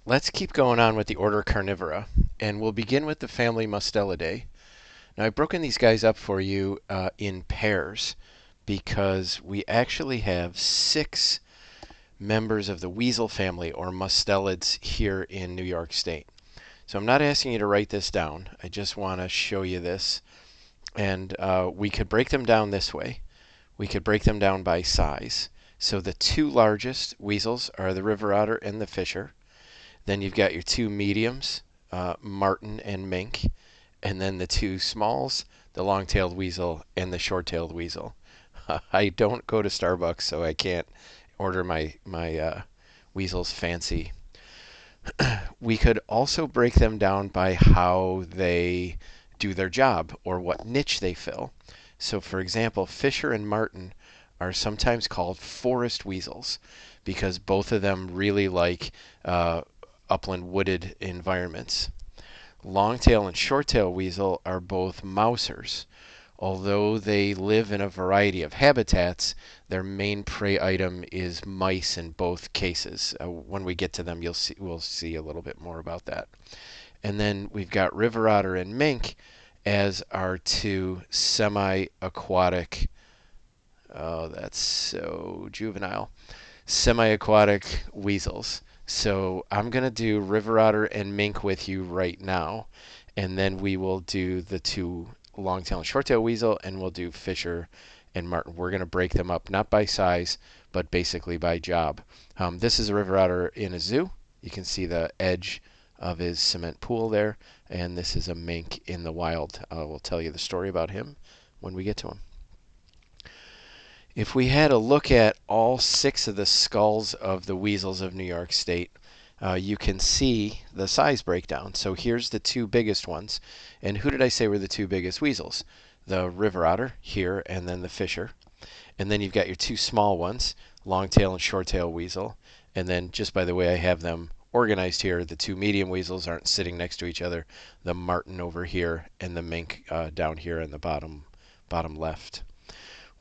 Let's keep going on with the order Carnivora, and we'll begin with the family Mustelidae. Now, I've broken these guys up for you in pairs because we actually have 6 members of the weasel family, or mustelids, here in New York State. So I'm not asking you to write this down. I just want to show you this. And we could break them down this way. We could break them down by size. So the 2 largest weasels are the river otter and the fisher. Then you've got your 2 mediums, marten and mink. And then the 2 smalls, the long-tailed weasel and the short-tailed weasel. I don't go to Starbucks, so I can't order my weasels fancy. We could also break them down by how they do their job or what niche they fill. So, for example, fisher and marten are sometimes called forest weasels because both of them really like upland wooded environments. Longtail and shorttail weasel are both mousers. Although they live in a variety of habitats, their main prey item is mice in both cases. When we get to them, we'll see a little bit more about that. And then we've got river otter and mink as our 2 semi-aquatic. Oh, that's so juvenile. Semi-aquatic weasels. So I'm going to do river otter and mink with you right now, and then we will do the 2 longtail and shorttail weasel, and we'll do fisher and marten. We're going to break them up not by size, but basically by job. This is a river otter in a zoo. You can see the edge of his cement pool there, and this is a mink in the wild. We'll tell you the story about him when we get to him. If we had a look at all 6 of the skulls of the weasels of New York State, you can see the size breakdown. So here's the 2 biggest ones. And who did I say were the 2 biggest weasels? The river otter here, and then the fisher. And then you've got your 2 small ones, longtail and shorttail weasel. And then, just by the way I have them organized here, the 2 medium weasels aren't sitting next to each other. The marten over here and the mink down here in the bottom left.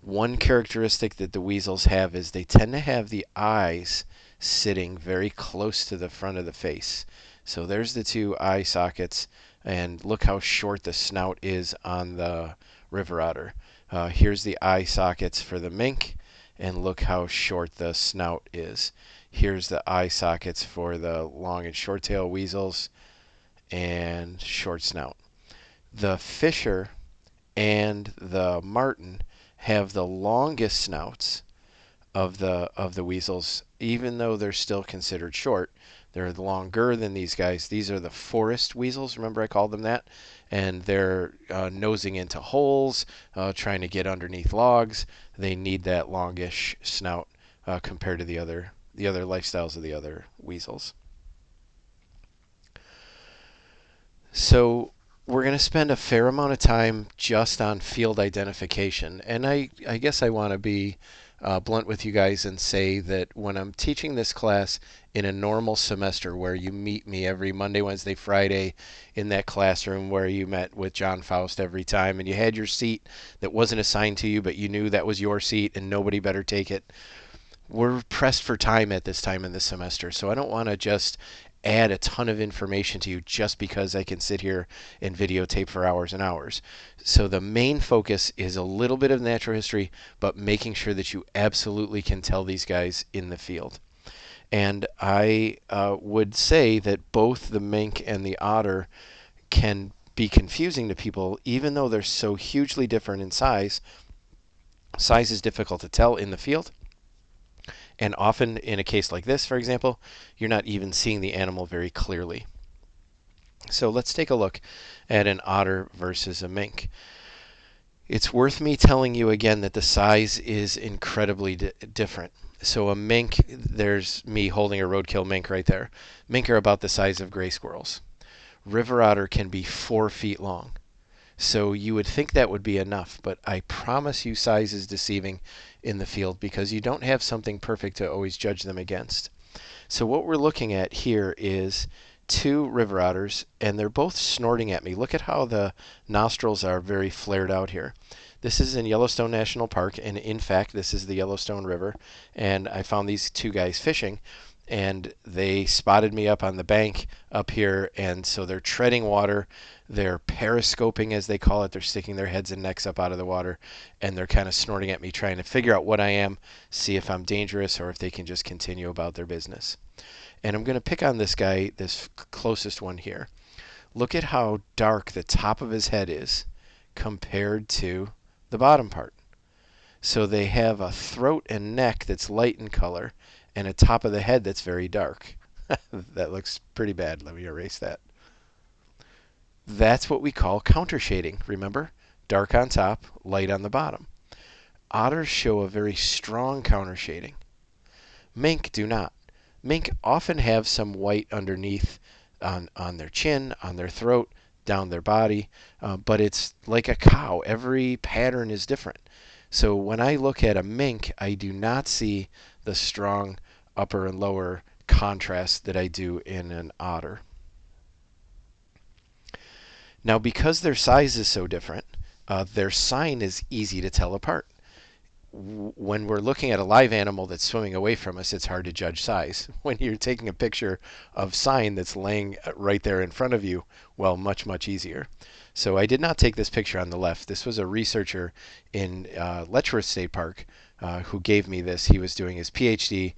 One characteristic that the weasels have is they tend to have the eyes sitting very close to the front of the face. So there's the 2 eye sockets, and look how short the snout is on the river otter. Here's the eye sockets for the mink, and look how short the snout is. Here's the eye sockets for the long and short tail weasels, and short snout. The fisher and the marten have the longest snouts of the weasels, even though they're still considered short. They're longer than these guys. These are the forest weasels. Remember I called them that? And they're nosing into holes, trying to get underneath logs. They need that longish snout compared to the other lifestyles of the other weasels. So we're going to spend a fair amount of time just on field identification. And I guess I want to be blunt with you guys and say that when I'm teaching this class in a normal semester where you meet me every Monday, Wednesday, Friday in that classroom where you met with John Faust every time and you had your seat that wasn't assigned to you, but you knew that was your seat and nobody better take it. We're pressed for time at this time in the semester, so I don't want to just add a ton of information to you just because I can sit here and videotape for hours and hours. So the main focus is a little bit of natural history, but making sure that you absolutely can tell these guys in the field. And I would say that both the mink and the otter can be confusing to people, even though they're so hugely different in size. Size is difficult to tell in the field. And often in a case like this, for example, you're not even seeing the animal very clearly. So let's take a look at an otter versus a mink. It's worth me telling you again that the size is incredibly different. So a mink, there's me holding a roadkill mink right there. Mink are about the size of gray squirrels. River otter can be 4 feet long. So you would think that would be enough, but I promise you size is deceiving in the field because you don't have something perfect to always judge them against. So what we're looking at here is 2 river otters, and they're both snorting at me. Look at how the nostrils are very flared out here. This is in Yellowstone National Park, and in fact, this is the Yellowstone River, and I found these 2 guys fishing. and they spotted me up on the bank up here, and so they're treading water. They're periscoping, as they call it. They're sticking their heads and necks up out of the water, and they're kind of snorting at me, trying to figure out what I am, see if I'm dangerous or if they can just continue about their business. And I'm going to pick on this guy, this closest one here. Look at how dark the top of his head is compared to the bottom part. So they have a throat and neck that's light in color and a top of the head that's very dark. That looks pretty bad. Let me erase that. That's what we call counter shading. Remember? Dark on top, light on the bottom. Otters show a very strong counter shading. Mink do not. Mink often have some white underneath on their chin, on their throat, down their body, but it's like a cow. Every pattern is different. So when I look at a mink, I do not see the strong upper and lower contrast that I do in an otter. Now, because their size is so different, their sign is easy to tell apart. When we're looking at a live animal that's swimming away from us, it's hard to judge size. When you're taking a picture of sign that's laying right there in front of you, well, much, much easier. So I did not take this picture on the left. This was a researcher in Letchworth State Park who gave me this. He was doing his PhD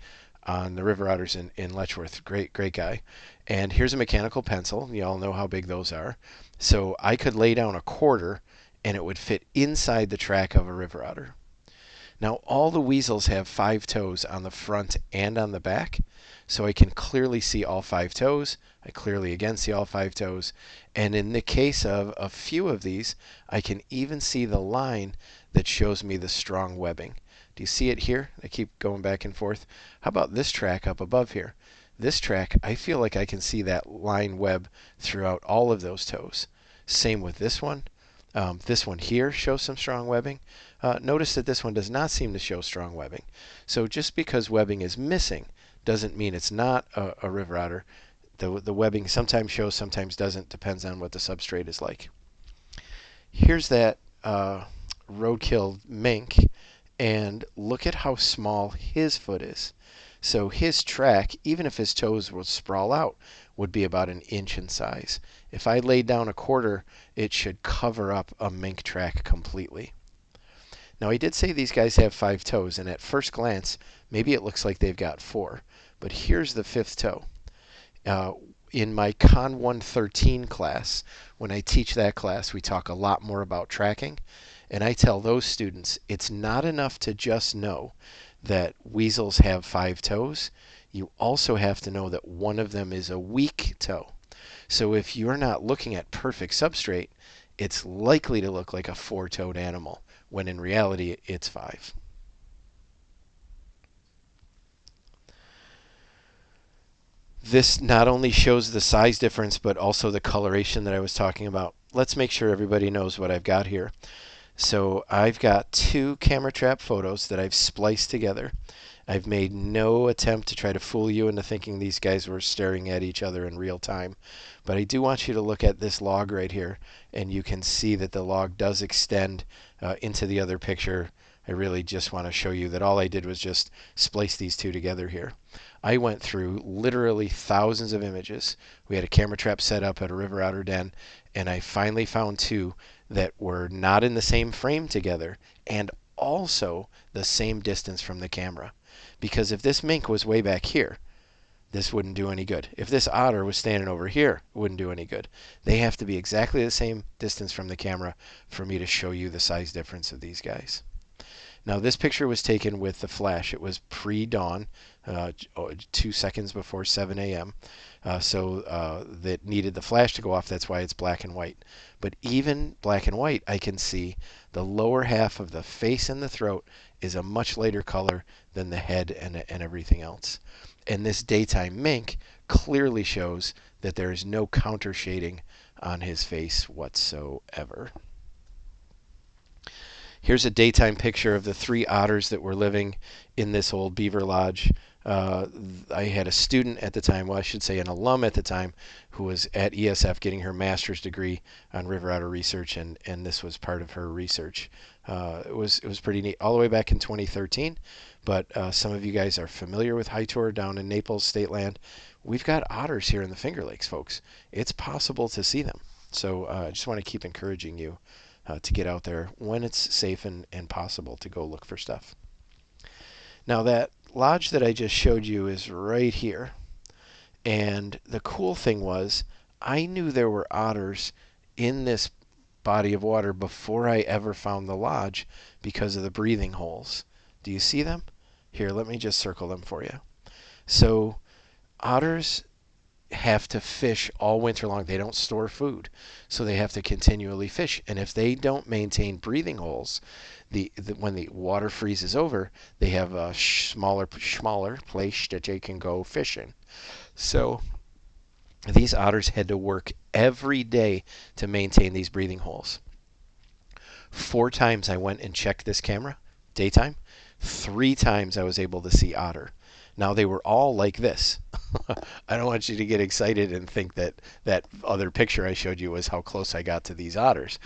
on the river otters in Letchworth. Great, great guy. And here's a mechanical pencil. You all know how big those are. So I could lay down a quarter and it would fit inside the track of a river otter. Now, all the weasels have 5 toes on the front and on the back, so I can clearly see all 5 toes. I clearly again see all 5 toes. And in the case of a few of these, I can even see the line that shows me the strong webbing. Do you see it here? I keep going back and forth. How about this track up above here? This track, I feel like I can see that line web throughout all of those toes. Same with this one. This one here shows some strong webbing. Notice that this one does not seem to show strong webbing. So just because webbing is missing doesn't mean it's not a river otter. The webbing sometimes shows, sometimes doesn't. Depends on what the substrate is like. Here's that roadkill mink, and look at how small his foot is. So his track, even if his toes would sprawl out, would be about 1 inch in size. If I laid down a quarter, it should cover up a mink track completely. Now, I did say these guys have 5 toes, and at first glance, maybe it looks like they've got 4. But here's the 5th toe. In my Con 113 class, when I teach that class, we talk a lot more about tracking. And I tell those students it's not enough to just know that weasels have 5 toes. You also have to know that one of them is a weak toe. So if you're not looking at perfect substrate, it's likely to look like a 4-toed animal, when in reality it's 5. This not only shows the size difference, but also the coloration that I was talking about. Let's make sure everybody knows what I've got here. So I've got 2 camera trap photos that I've spliced together. I've made no attempt to try to fool you into thinking these guys were staring at each other in real time. But I do want you to look at this log right here, and you can see that the log does extend into the other picture. I really just want to show you that all I did was just splice these 2 together here. I went through literally thousands of images. We had a camera trap set up at a river otter den, and I finally found 2 that were not in the same frame together and also the same distance from the camera. Because if this mink was way back here, this wouldn't do any good. If this otter was standing over here, it wouldn't do any good. They have to be exactly the same distance from the camera for me to show you the size difference of these guys. Now, this picture was taken with the flash. It was pre-dawn, 2 seconds before 7 a.m. So that needed the flash to go off. That's why it's black and white. But even black and white, I can see the lower half of the face and the throat is a much lighter color than the head and everything else. And this daytime mink clearly shows that there is no counter shading on his face whatsoever. Here's a daytime picture of the 3 otters that were living in this old beaver lodge. I had a student at the time, well, I should say an alum at the time, who was at ESF getting her master's degree on river otter research, and this was part of her research. It was pretty neat all the way back in 2013. But some of you guys are familiar with High Tour down in Naples State Land. We've got otters here in the Finger Lakes, folks. It's possible to see them. So I just want to keep encouraging you to get out there when it's safe and possible to go look for stuff. Now that lodge that I just showed you is right here. And the cool thing was I knew there were otters in this body of water before I ever found the lodge because of the breathing holes. Do you see them? Here, let me just circle them for you. So otters have to fish all winter long. They don't store food, so they have to continually fish. And if they don't maintain breathing holes, when the water freezes over, they have a smaller place that they can go fishing. So these otters had to work every day to maintain these breathing holes. 4 times I went and checked this camera, daytime. 3 times I was able to see otter. Now they were all like this. I don't want you to get excited and think that that other picture I showed you was how close I got to these otters.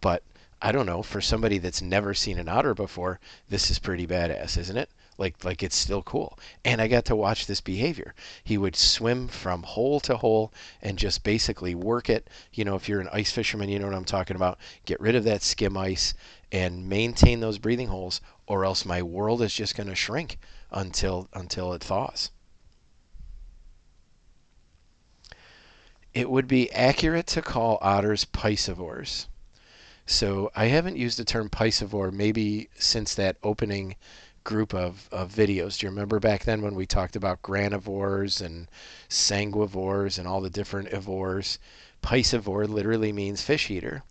But I don't know, for somebody that's never seen an otter before, this is pretty badass, isn't it? Like it's still cool. And I got to watch this behavior. He would swim from hole to hole and just basically work it. You know, if you're an ice fisherman, you know what I'm talking about. Get rid of that skim ice and maintain those breathing holes, or else my world is just going to shrink until it thaws. It would be accurate to call otters piscivores. So I haven't used the term piscivore maybe since that opening group of videos. Do you remember back then when we talked about granivores and sanguivores and all the different ivores? Piscivore literally means fish eater.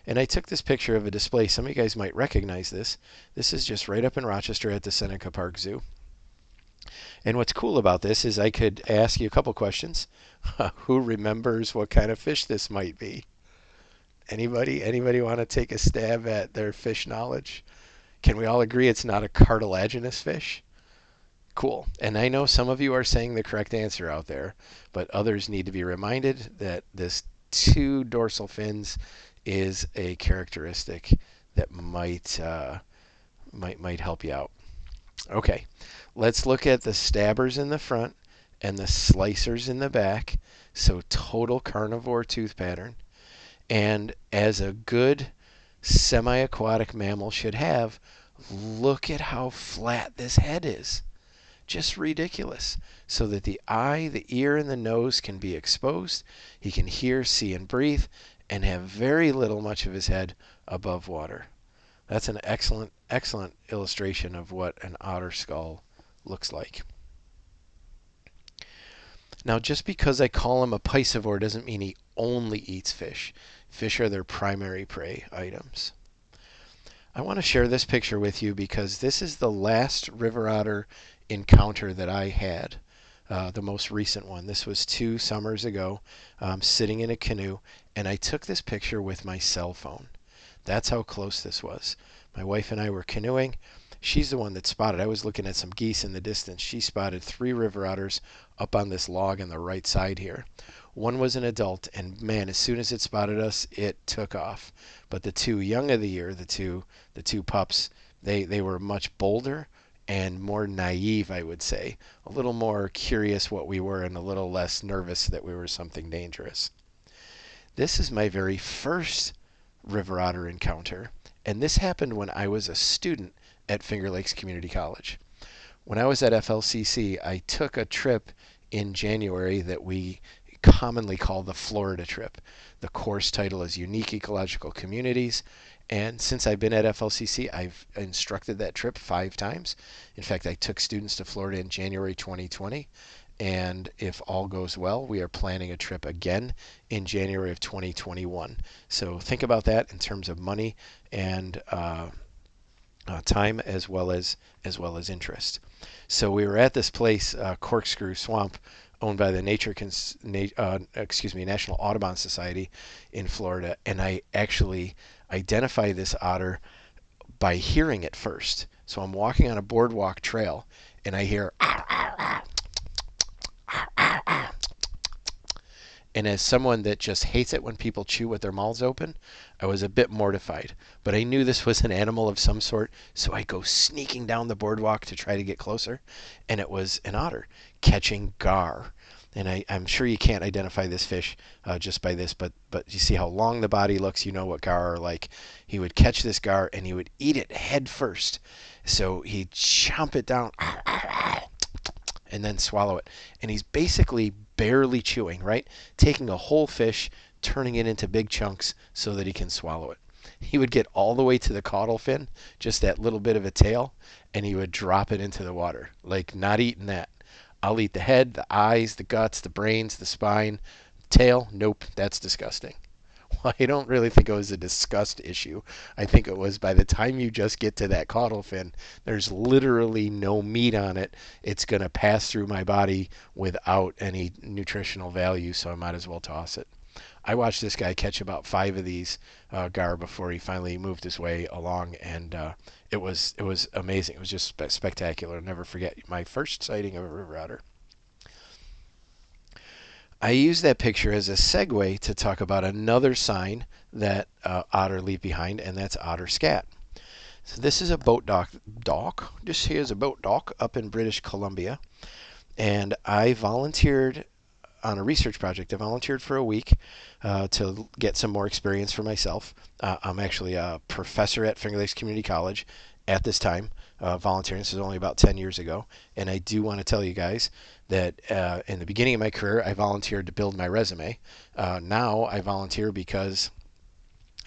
And I took this picture of a display. Some of you guys might recognize this. This is just right up in Rochester at the Seneca Park Zoo. And what's cool about this is I could ask you a couple questions. Who remembers what kind of fish this might be? Anybody want to take a stab at their fish knowledge? Can we all agree it's not a cartilaginous fish? Cool. And I know some of you are saying the correct answer out there, but others need to be reminded that this 2 dorsal fins is a characteristic that might help you out. Okay, let's look at the stabbers in the front and the slicers in the back. So total carnivore tooth pattern. And as a good semi-aquatic mammal should have, look at how flat this head is. Just ridiculous. So that the eye, the ear, and the nose can be exposed. He can hear, see, and breathe, and have very much of his head above water. That's an excellent illustration of what an otter skull looks like. Now, just because I call him a piscivore doesn't mean he only eats fish. Fish are their primary prey items. I want to share this picture with you because this is the last river otter encounter that I had, the most recent one. This was 2 summers ago, sitting in a canoe, and I took this picture with my cell phone. That's how close this was. My wife and I were canoeing. She's the one that spotted. I was looking at some geese in the distance. She spotted 3 river otters up on this log on the right side here. One was an adult, and man, as soon as it spotted us, it took off. But the 2 young of the year, the two pups, they were much bolder and more naive, I would say. A little more curious what we were and a little less nervous that we were something dangerous. This is my very first river otter encounter, and this happened when I was a student at Finger Lakes Community College. When I was at FLCC, I took a trip in January that we commonly call the Florida trip. The course title is Unique Ecological Communities, and since I've been at FLCC, I've instructed that trip 5 times. In fact, I took students to Florida in January 2020, and if all goes well, we are planning a trip again in January of 2021. So think about that in terms of money and time as well as interest. So we were at this place, Corkscrew Swamp, owned by the National Audubon Society in Florida, and I actually identify this otter by hearing it first. So I'm walking on a boardwalk trail, and I hear, And as someone that just hates it when people chew with their mouths open, I was a bit mortified. But I knew this was an animal of some sort, so I go sneaking down the boardwalk to try to get closer. And it was an otter catching gar. And I'm sure you can't identify this fish just by this, but you see how long the body looks. You know what gar are like. He would catch this gar and he would eat it head first. So he'd chomp it down and then swallow it. And he's basically barely chewing, right? Taking a whole fish, turning it into big chunks so that he can swallow it. He would get all the way to the caudal fin, just that little bit of a tail, and he would drop it into the water. Like, not eating that. I'll eat the head, the eyes, the guts, the brains, the spine. Tail, nope, that's disgusting. Well, I don't really think it was a disgust issue. I think it was by the time you just get to that caudal fin, there's literally no meat on it. It's going to pass through my body without any nutritional value, so I might as well toss it. I watched this guy catch about 5 of these gar before he finally moved his way along, and it was amazing. It was just spectacular. I'll never forget my first sighting of a river otter. I use that picture as a segue to talk about another sign that otter leave behind, and that's otter scat. So this is a boat dock. This here is a boat dock up in British Columbia, and I volunteered on a research project. I volunteered for a week to get some more experience for myself. I'm actually a professor at Finger Lakes Community College at this time, volunteering. This is only about 10 years ago. And I do want to tell you guys that in the beginning of my career, I volunteered to build my resume. Now I volunteer because,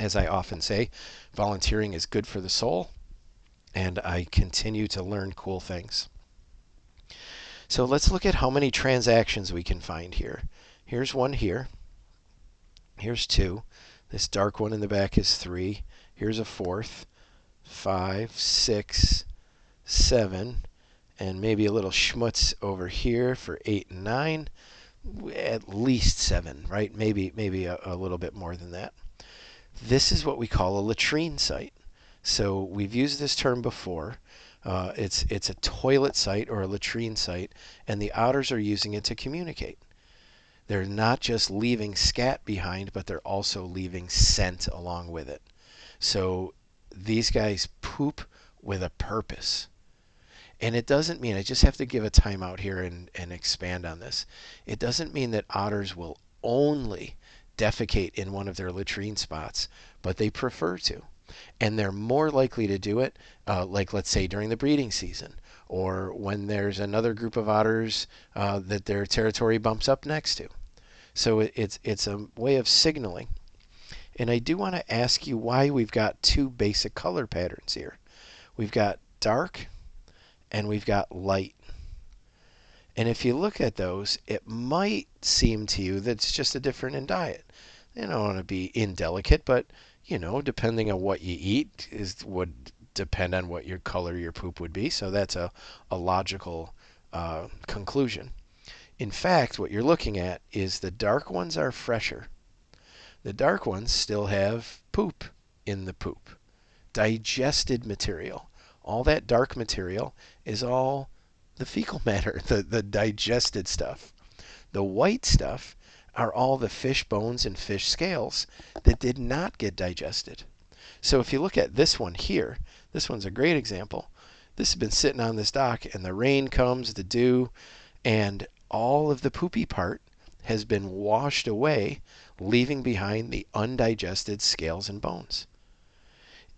as I often say, volunteering is good for the soul, and I continue to learn cool things. So let's look at how many transactions we can find here. Here's one here. Here's 2. This dark one in the back is 3. Here's a 4th. 5, 6, 7, and maybe a little schmutz over here for 8 and 9. At least 7, right? Maybe a little bit more than that. This is what we call a latrine site. So we've used this term before. It's a toilet site or a latrine site, and the otters are using it to communicate. They're not just leaving scat behind, but they're also leaving scent along with it. So these guys poop with a purpose. And it doesn't mean, I just have to give a timeout here and expand on this. It doesn't mean that otters will only defecate in one of their latrine spots, but they prefer to. And they're more likely to do it, like let's say during the breeding season, or when there's another group of otters that their territory bumps up next to. So it's a way of signaling. And I do want to ask you why we've got 2 basic color patterns here. We've got dark and we've got light. And if you look at those, it might seem to you that it's just a different in diet. I don't want to be indelicate, but depending on what you eat would depend on what your color your poop would be. So that's a logical conclusion. In fact, what you're looking at is the dark ones are fresher. The dark ones still have poop in the poop. Digested material. All that dark material is all the fecal matter, the digested stuff. The white stuff are all the fish bones and fish scales that did not get digested. So if you look at this one here, this one's a great example. This has been sitting on this dock, and the rain comes, the dew, and all of the poopy part has been washed away, leaving behind the undigested scales and bones.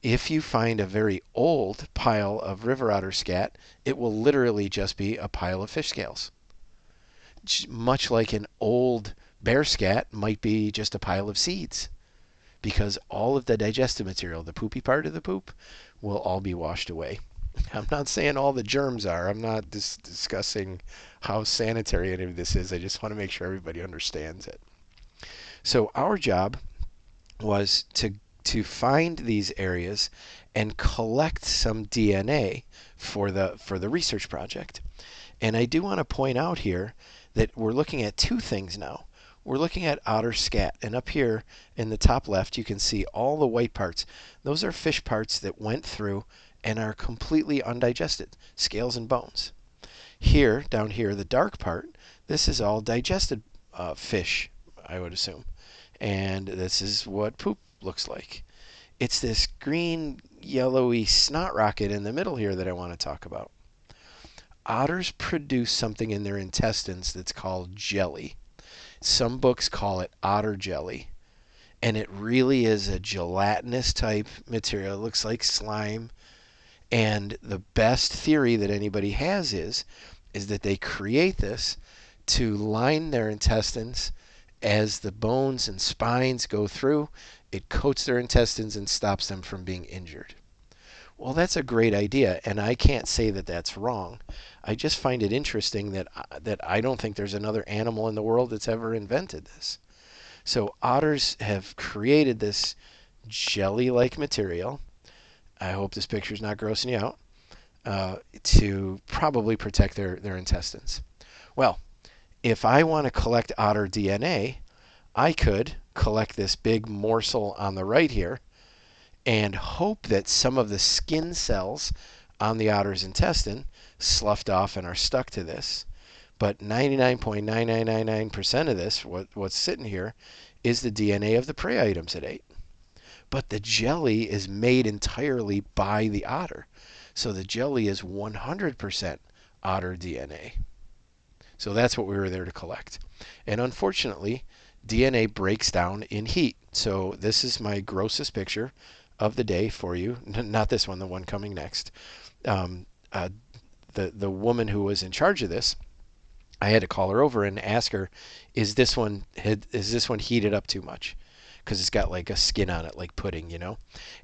If you find a very old pile of river otter scat, it will literally just be a pile of fish scales. Much like an old bear scat might be just a pile of seeds, because all of the digestive material, the poopy part of the poop, will all be washed away. I'm not saying all the germs are. I'm not discussing how sanitary any of this is. I just want to make sure everybody understands it. So our job was to find these areas and collect some DNA for the research project. And I do want to point out here that we're looking at 2 things now. We're looking at otter scat, and up here in the top left you can see all the white parts. Those are fish parts that went through and are completely undigested, scales and bones. Here, down here, the dark part, this is all digested fish I would assume. And this is what poop looks like. It's this green, yellowy snot rocket in the middle here that I want to talk about. Otters produce something in their intestines that's called jelly. Some books call it otter jelly. And it really is a gelatinous type material. It looks like slime. And the best theory that anybody has is that they create this to line their intestines as the bones and spines go through. It coats their intestines and stops them from being injured. Well, that's a great idea, and I can't say that that's wrong. I just find it interesting that I don't think there's another animal in the world that's ever invented this. So otters have created this jelly-like material. I hope this picture's not grossing you out. To probably protect their intestines. Well, if I want to collect otter DNA, I could collect this big morsel on the right here and hope that some of the skin cells on the otter's intestine sloughed off and are stuck to this. But 99.9999% of this, what's sitting here, is the DNA of the prey items it ate. But the jelly is made entirely by the otter. So the jelly is 100% otter DNA. So that's what we were there to collect. And unfortunately, DNA breaks down in heat. So this is my grossest picture of the day for you. Not this one, the one coming next. Um, uh, the woman who was in charge of this, I had to call her over and ask her, is this one heated up too much? Because it's got like a skin on it, like pudding, you know?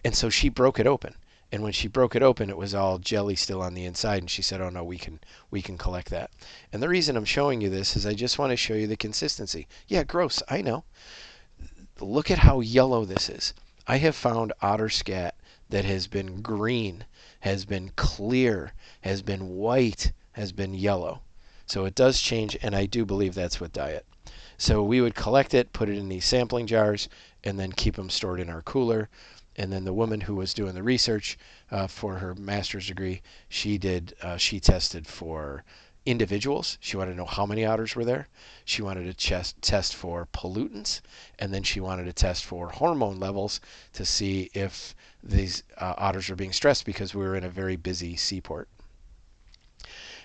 And so she broke it open. And when she broke it open, it was all jelly still on the inside. And she said, "Oh no, we can collect that." And the reason I'm showing you this is I just want to show you the consistency. Yeah, gross, I know. Look at how yellow this is. I have found otter scat that has been green, has been clear, has been white, has been yellow. So it does change, and I do believe that's with diet. So we would collect it, put it in these sampling jars, and then keep them stored in our cooler. And then the woman who was doing the research for her master's degree, she tested for individuals. She wanted to know how many otters were there. She wanted to test for pollutants, and then she wanted to test for hormone levels to see if these otters were being stressed because we were in a very busy seaport.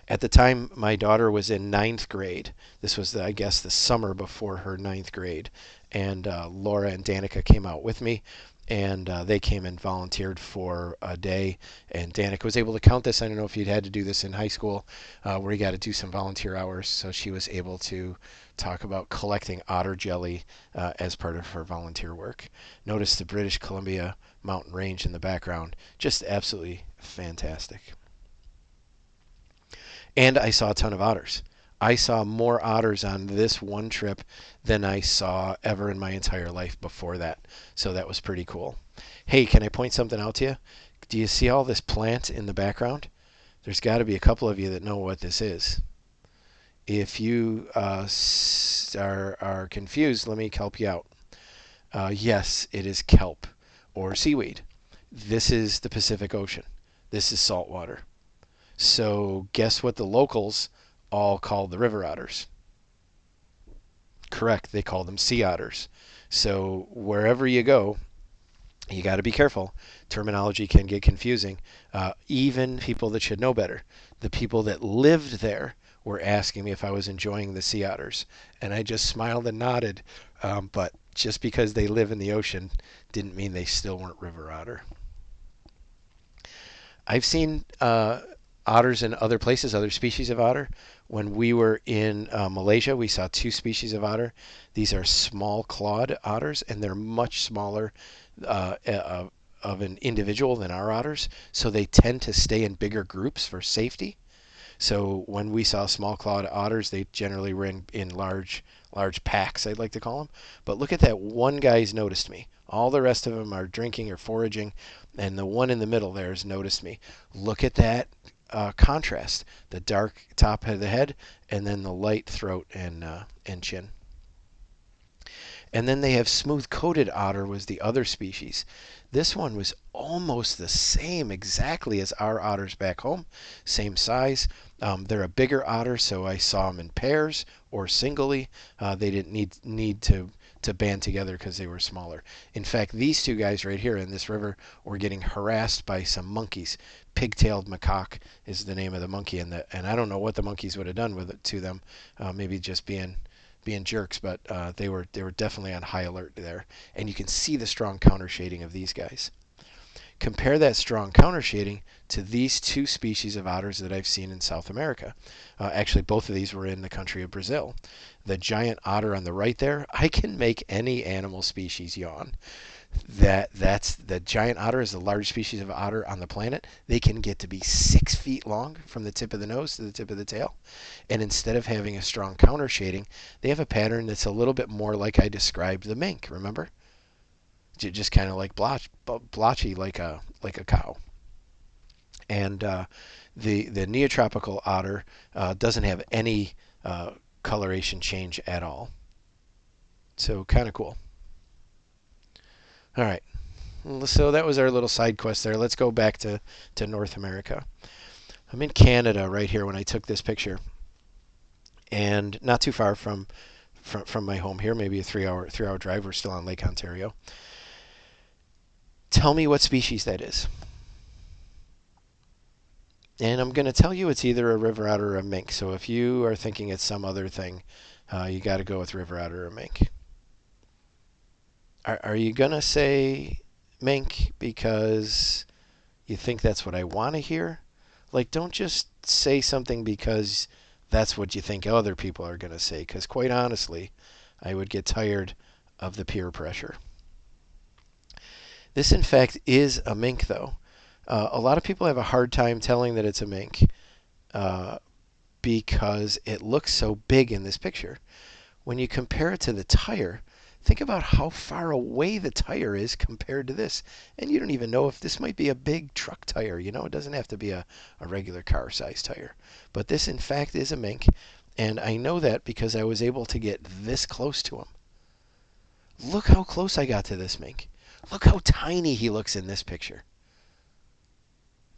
At the time, my daughter was in ninth grade. This was, I guess, the summer before her ninth grade. And Laura and Danica came out with me, and they came and volunteered for a day. And Danica was able to count this. I don't know if you'd had to do this in high school, where you got to do some volunteer hours. So she was able to talk about collecting otter jelly as part of her volunteer work. Notice the British Columbia mountain range in the background. Just absolutely fantastic. And I saw a ton of otters. I saw more otters on this one trip than I saw ever in my entire life before that. So that was pretty cool. Hey, can I point something out to you? Do you see all this plant in the background? There's got to be a couple of you that know what this is. If you are confused, let me help you out. Yes, it is kelp or seaweed. This is the Pacific Ocean. This is salt water. So guess what the locals all call the river otters? Correct, they call them sea otters. So wherever you go, you got to be careful. Terminology can get confusing. Even people that should know better, the people that lived there were asking me if I was enjoying the sea otters. And I just smiled and nodded. But just because they live in the ocean didn't mean they still weren't river otter. I've seen otters in other places, other species of otter. When we were in Malaysia, we saw two species of otter. These are small clawed otters, and they're much smaller of an individual than our otters, so they tend to stay in bigger groups for safety. So when we saw small clawed otters, they generally were in large packs, I'd like to call them. But look at that one guy's noticed me. All the rest of them are drinking or foraging, and the one in the middle there has noticed me. Look at that contrast: the dark top of the head, and then the light throat and chin. And then they have smooth-coated otter was the other species. This one was almost the same exactly as our otters back home, same size. They're a bigger otter, so I saw them in pairs or singly. They didn't need to band together because they were smaller. In fact, these two guys right here in this river were getting harassed by some monkeys. Pig-tailed macaque is the name of the monkey, and I don't know what the monkeys would have done with it to them. Maybe just being jerks, but they were definitely on high alert there. And you can see the strong counter shading of these guys. Compare that strong counter shading to these two species of otters that I've seen in South America. Actually, both of these were in the country of Brazil. The giant otter on the right there, I can make any animal species yawn. That's the giant otter is the largest species of otter on the planet. They can get to be 6 feet long from the tip of the nose to the tip of the tail. And instead of having a strong counter shading, they have a pattern that's a little bit more like I described the mink. Remember? Just kind of like blotchy, like a cow. And the neotropical otter doesn't have any coloration change at all. So kind of cool. All right. So that was our little side quest there. Let's go back to North America. I'm in Canada right here when I took this picture, and not too far from my home here, maybe a three hour drive. We're still on Lake Ontario. Tell me what species that is. And I'm going to tell you it's either a river otter or a mink. So if you are thinking it's some other thing, you got to go with river otter or mink. Are you going to say mink because you think that's what I want to hear? Like, don't just say something because that's what you think other people are going to say. Because quite honestly, I would get tired of the peer pressure. This, in fact, is a mink, though. A lot of people have a hard time telling that it's a mink because it looks so big in this picture. When you compare it to the tire, think about how far away the tire is compared to this. And you don't even know if this might be a big truck tire. You know, it doesn't have to be a regular car size tire. But this, in fact, is a mink. And I know that because I was able to get this close to him. Look how close I got to this mink. Look how tiny he looks in this picture.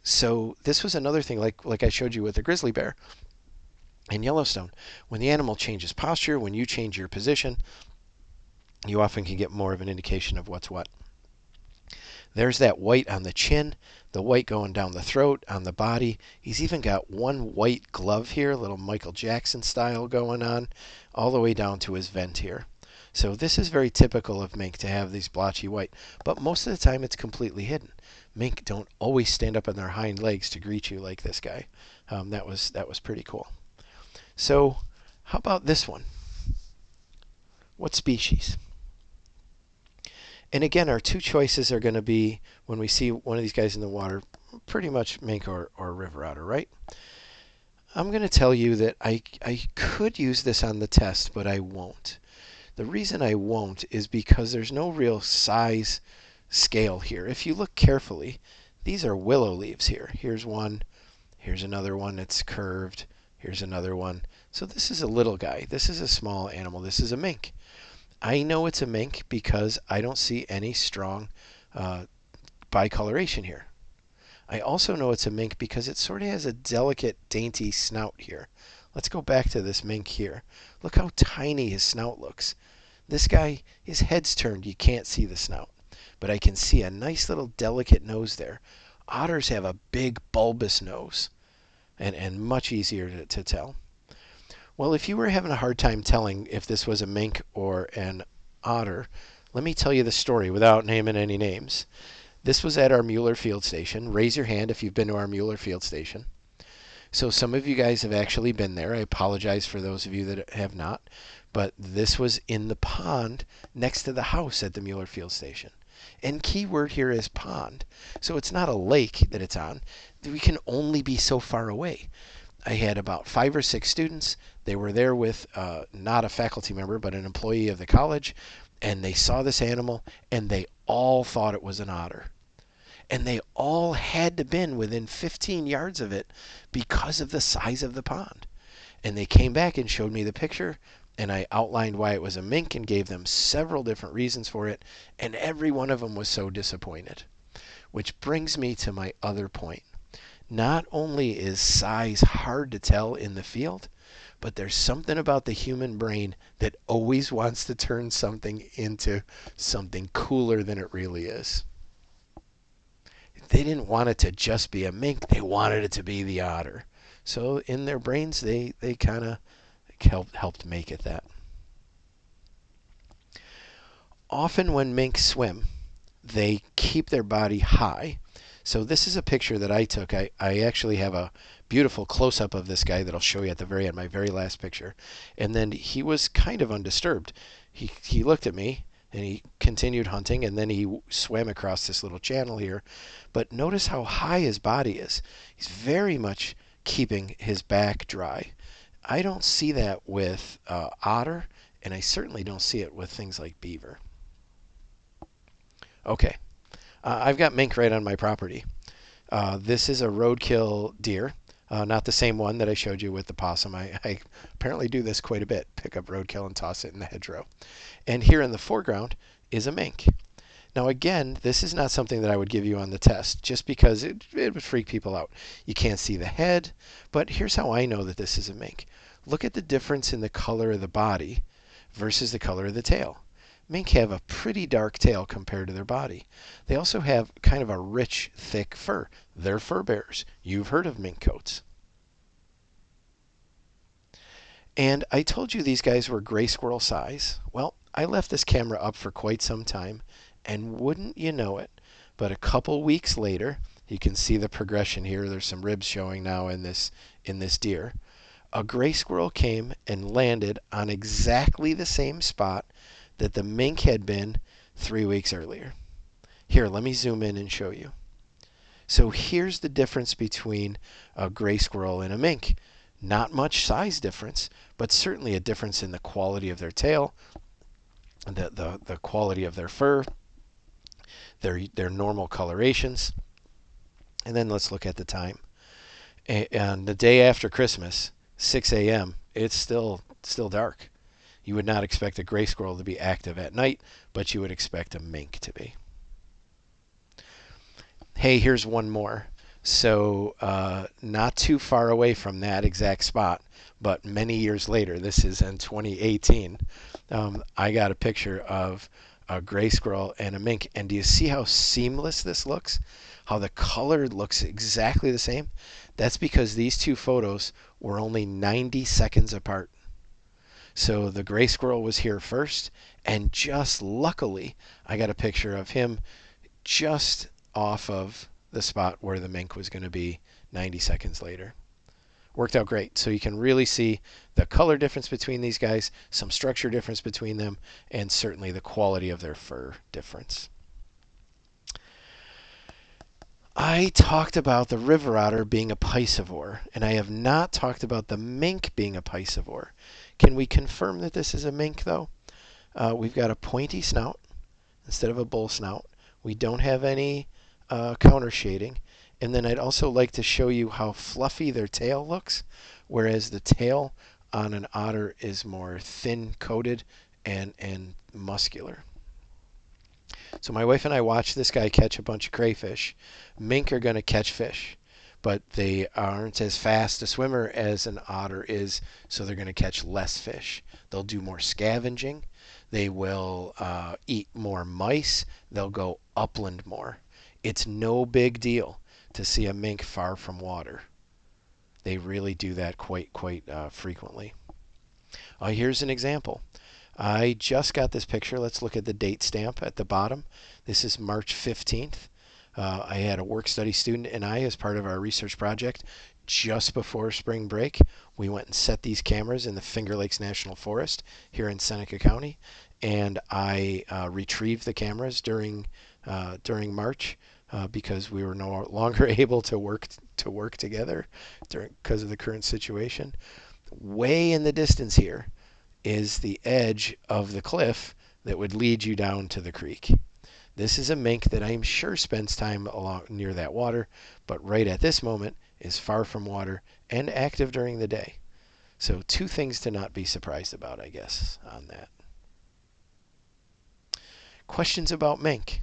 So this was another thing, like I showed you with the grizzly bear in Yellowstone. When the animal changes posture, when you change your position, you often can get more of an indication of what's what. There's that white on the chin, the white going down the throat, on the body. He's even got one white glove here, a little Michael Jackson style going on, all the way down to his vent here. So this is very typical of mink to have these blotchy white, but most of the time it's completely hidden. Mink don't always stand up on their hind legs to greet you like this guy. That was pretty cool. So how about this one? What species? And again, our two choices are going to be, when we see one of these guys in the water, pretty much mink or river otter, right? I'm going to tell you that I could use this on the test, but I won't. The reason I won't is because there's no real size scale here. If you look carefully, these are willow leaves here. Here's one. Here's another one that's curved. Here's another one. So this is a little guy. This is a small animal. This is a mink. I know it's a mink because I don't see any strong bicoloration here. I also know it's a mink because it sort of has a delicate, dainty snout here. Let's go back to this mink here. Look how tiny his snout looks. This guy, his head's turned. You can't see the snout. But I can see a nice little delicate nose there. Otters have a big bulbous nose and much easier to tell. Well, if you were having a hard time telling if this was a mink or an otter, let me tell you the story without naming any names. This was at our Muller field station. Raise your hand if you've been to our Muller field station. So some of you guys have actually been there. I apologize for those of you that have not. But this was in the pond next to the house at the Muller field station. And key word here is pond. So it's not a lake that it's on. We can only be so far away. I had about 5 or 6 students. They were there with not a faculty member, but an employee of the college. And they saw this animal, and they all thought it was an otter. And they all had to been within 15 yards of it because of the size of the pond. And they came back and showed me the picture, and I outlined why it was a mink and gave them several different reasons for it, and every one of them was so disappointed. Which brings me to my other point. Not only is size hard to tell in the field, but there's something about the human brain that always wants to turn something into something cooler than it really is. They didn't want it to just be a mink, they wanted it to be the otter. So in their brains, they kind of helped make it that. Often when minks swim, they keep their body high. So this is a picture that I took. I actually have a beautiful close-up of this guy that I'll show you at the very end, my very last picture. And then he was kind of undisturbed. He looked at me and he continued hunting, and then he swam across this little channel here. But notice how high his body is. He's very much keeping his back dry. I don't see that with otter, and I certainly don't see it with things like beaver. Okay, I've got mink right on my property. This is a roadkill deer, not the same one that I showed you with the possum. I apparently do this quite a bit, pick up roadkill and toss it in the hedgerow. And here in the foreground is a mink. Now again, this is not something that I would give you on the test, just because it would freak people out. You can't see the head, but here's how I know that this is a mink. Look at the difference in the color of the body versus the color of the tail. Mink have a pretty dark tail compared to their body. They also have kind of a rich, thick fur. They're fur bearers. You've heard of mink coats. And I told you these guys were gray squirrel size. Well, I left this camera up for quite some time, and wouldn't you know it, but a couple weeks later, you can see the progression here. There's some ribs showing now in this deer. A gray squirrel came and landed on exactly the same spot that the mink had been 3 weeks earlier. Here, let me zoom in and show you. So here's the difference between a gray squirrel and a mink. Not much size difference, but certainly a difference in the quality of their tail, the quality of their fur, their normal colorations. And then let's look at the time. And the day after Christmas, 6 a.m., it's still dark. You would not expect a gray squirrel to be active at night, but you would expect a mink to be. Hey, here's one more. So not too far away from that exact spot, but many years later, this is in 2018, I got a picture of a gray squirrel and a mink. And do you see how seamless this looks? How the color looks exactly the same? That's because these two photos were only 90 seconds apart. So the gray squirrel was here first, and just luckily, I got a picture of him just off of the spot where the mink was going to be 90 seconds later. Worked out great. So you can really see the color difference between these guys, some structure difference between them, and certainly the quality of their fur difference. I talked about the river otter being a piscivore, and I have not talked about the mink being a piscivore. Can we confirm that this is a mink, though? We've got a pointy snout instead of a bull snout. We don't have any counter shading. And then I'd also like to show you how fluffy their tail looks, whereas the tail on an otter is more thin-coated and muscular. So my wife and I watched this guy catch a bunch of crayfish. Mink are going to catch fish, but they aren't as fast a swimmer as an otter is, so they're going to catch less fish. They'll do more scavenging. They will eat more mice. They'll go upland more. It's no big deal to see a mink far from water. They really do that quite frequently. Here's an example. I just got this picture. Let's look at the date stamp at the bottom. This is March 15th. I had a work study student and I, as part of our research project, just before spring break, we went and set these cameras in the Finger Lakes National Forest here in Seneca County, and I retrieved the cameras during March because we were no longer able to work together because of the current situation. Way in the distance here is the edge of the cliff that would lead you down to the creek. This is a mink that I'm sure spends time along near that water, but right at this moment is far from water and active during the day. So two things to not be surprised about, I guess, on that. Questions about mink?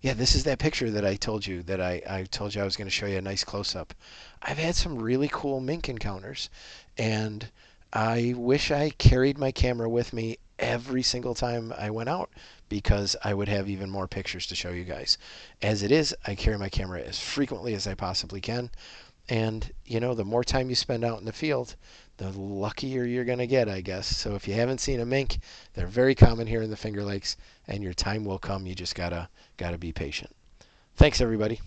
Yeah, this is that picture that I told you I told you I was going to show you a nice close-up. I've had some really cool mink encounters, and I wish I carried my camera with me every single time I went out because I would have even more pictures to show you guys. As it is, I carry my camera as frequently as I possibly can, and the more time you spend out in the field, the luckier you're going to get, I guess. So if you haven't seen a mink, they're very common here in the Finger Lakes, and your time will come. You just gotta be patient. Thanks, everybody.